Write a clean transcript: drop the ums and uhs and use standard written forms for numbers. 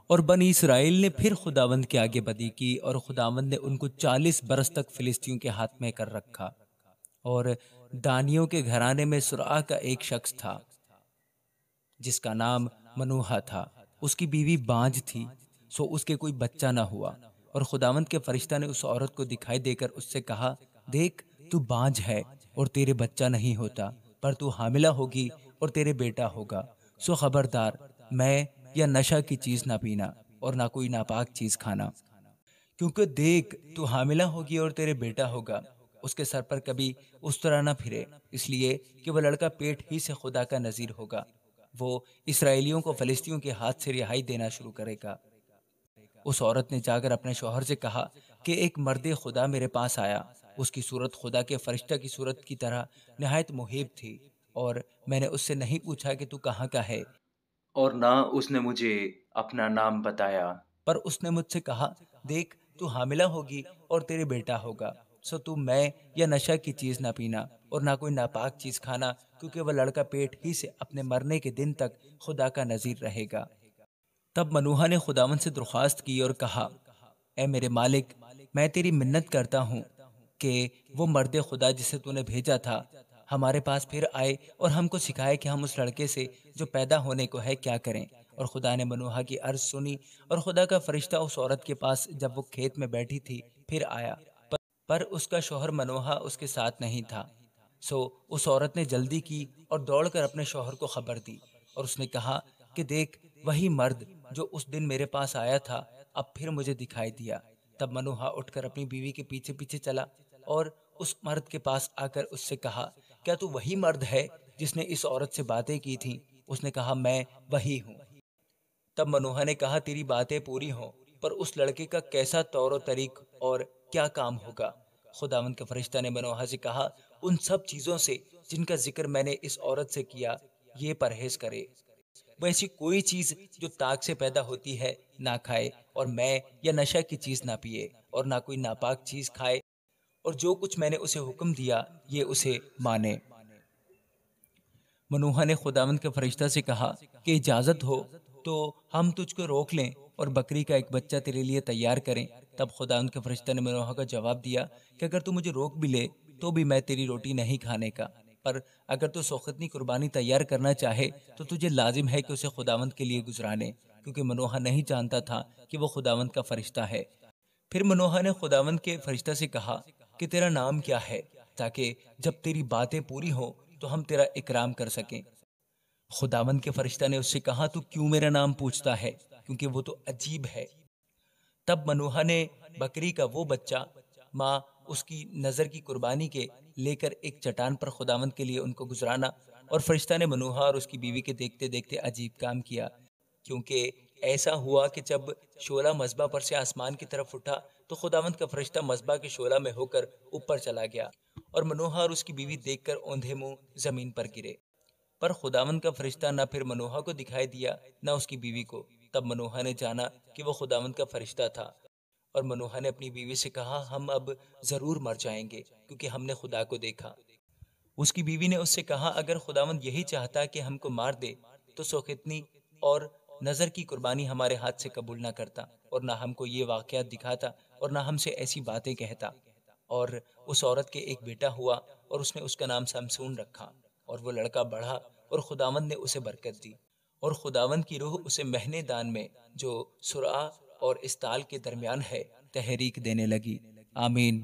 اور بنی اسرائیل نے پھر خداوند کے آگے بدی کی، اور خداوند نے ان کو 40 برس تک فلسطینیوں کے ہاتھ میں کر رکھا۔ اور دانیوں کے گھرانے میں سرعہ کا ایک شخص تھا جس کا نام منوہا تھا، اس کی بیوی بانجھ تھی، سو اس کے کوئی بچہ نہ ہوا۔ اور خداوند کے فرشتہ نے اس عورت کو دکھائی دے کر اس سے کہا، دیکھ تو بانجھ ہے اور تیرے بچہ نہیں ہوتا، پر تو حاملہ ہوگی اور تیرے بیٹا ہوگا، سو خبردار میں یا نشہ کی چیز نہ پینا اور نہ کوئی ناپاک چیز کھانا، کیونکہ دیکھ تو حاملہ ہوگی اور تیرے بیٹا ہوگا، اس کے سر پر کبھی اس طرح نہ پھرے، اس لیے کہ وہ لڑکا پیٹ ہی سے خدا کا نذیر ہوگا، وہ اسرائیلیوں کو فلسطینیوں کے ہاتھ سے رہائی دینا شروع کرے گا۔ اس عورت نے جا کر اپنے شوہر سے کہا کہ ایک مرد خدا میرے پاس آیا، اس کی صورت خدا کے فرشتہ کی صورت کی طرح نہایت محیب تھی، اور میں نے اس سے نہیں پوچھا کہ تو کہاں کا ہے، اور نہ اس نے مجھے اپنا نام بتایا، پر اس نے مجھ سے کہا، دیکھ تو حاملہ ہوگی اور تیرے بیٹا ہوگا، سو تو میں یا نشہ کی چیز نہ پینا اور نہ کوئی ناپاک چیز کھانا، کیونکہ وہ لڑکا پیٹ ہی سے اپنے مرنے کے دن تک خدا کا نذیر رہے گا۔ تب منوہا نے خداوند سے درخواست کی اور کہا، اے میرے مالک، میں تیری منت کرتا ہوں کہ وہ مرد خدا جسے تو نے بھیجا تھا ہمارے پاس پھر آئے اور ہم کو سکھائے کہ ہم اس لڑکے سے جو پیدا ہونے کو ہے کیا کریں۔ اور خدا نے منوہا کی عرض سنی، اور خدا کا فرشتہ اس عورت کے پاس جب وہ کھیت میں بیٹھی تھی پھر آیا، پر اس کا شوہر منوہا اس کے ساتھ نہیں تھا، سو اس عورت نے جلدی کی اور دوڑ کر اپنے شوہر کو خبر دی، اور اس نے کہا کہ دیکھ وہی مرد جو اس دن میرے پاس آیا تھا اب پھر مجھے دکھائی دیا۔ تب منوہا اٹھ کر اپنی بیوی کے پیچھے پیچھے چلا اور اس مرد کے پاس آ کر اس سے کہا، کیا تو وہی مرد ہے جس نے اس عورت سے باتیں کی تھیں؟ اس نے کہا، میں وہی ہوں۔ تب منوہا نے کہا، تیری باتیں پوری ہوں، پر اس لڑکے کا کیسا طور و طریق اور کیا کام ہوگا؟ خداوند کے فرشتہ نے منوہا سے کہا، ان سب چیزوں سے جن کا ذکر میں نے اس عورت سے کیا یہ پرہیز کرے، وہ ایسی کوئی چیز جو تاگ سے پیدا ہوتی ہے نہ کھائے، اور میں یا نشہ کی چیز نہ پیے اور نہ کوئی ناپاک چیز کھائے، اور جو کچھ میں نے اسے حکم دیا یہ اسے مانے۔ منوہا نے خداوند کے فرشتہ سے کہا کہ اجازت ہو تو ہم تجھ کو روک لیں اور بکری کا ایک بچہ تیرے لیے تیار کریں۔ تب خداوند کے فرشتہ نے منوہا کا جواب دیا کہ اگر تو مجھے روک بھی لے تو بھی میں تیری روٹی نہیں کھانے کا، پر اگر تو سوختنی قربانی تیار کرنا چاہے تو تجھے لازم ہے کہ اسے خداوند کے لیے گزرانے، کیونکہ منوہا نہیں جانتا تھا کہ وہ خداوند کا فرشتہ ہے۔ پھر منوہا نے خداوند کے فرشتہ سے کہا کہ تیرا نام کیا ہے، تاکہ جب تیری باتیں پوری ہوں تو ہم تیرا اکرام کر سکیں۔ خداوند کے فرشتہ نے اس سے کہا، تو کیوں میرا نام پوچھتا ہے، کیونکہ وہ تو عجیب ہے۔ تب منوہا نے بکری کا وہ بچہ ماں اس کی نظر کی قربانی کے لے کر ایک چٹان پر خداوند کے لیے ان کو گزرانا، اور فرشتہ نے منوہا اور اس کی بیوی کے دیکھتے دیکھتے عجیب کام کیا، کیونکہ ایسا ہوا کہ جب شعلہ مذبح پر سے آسمان کی طرف اٹھا تو خداوند کا فرشتہ مذبح کے شعلہ میں ہو کر اوپر چلا گیا، اور منوہا اور اس کی بیوی دیکھ کر اوندھے منہ زمین پر گرے۔ پر خداوند کا فرشتہ نہ پھر منوہا کو دکھائی دیا نہ اس کی بیوی کو۔ تب منوہا نے جانا کہ وہ خداوند کا فرشتہ تھا، اور منوہا نے اپنی بیوی سے کہا، ہم اب ضرور مر جائیں گے کیونکہ ہم نے خدا کو دیکھا۔ اس کی بیوی نے اس سے کہا، اگر خداوند یہی چاہتا کہ ہم کو مار دے تو سوختنی اور نظر کی قربانی ہمارے ہاتھ سے قبول نہ کرتا، اور نہ ہم کو یہ واقعات دکھاتا، اور نہ ہم سے ایسی باتیں کہتا۔ اور اس عورت کے ایک بیٹا ہوا، اور اس نے اس کا نام سمسون رکھا، اور وہ لڑکا بڑھا اور خداوند نے اسے برکت دی، اور خداوند کی روح اسے مہنے دان میں جو سرعہ اور استال کے درمیان ہے تحریک دینے لگی۔ آمین۔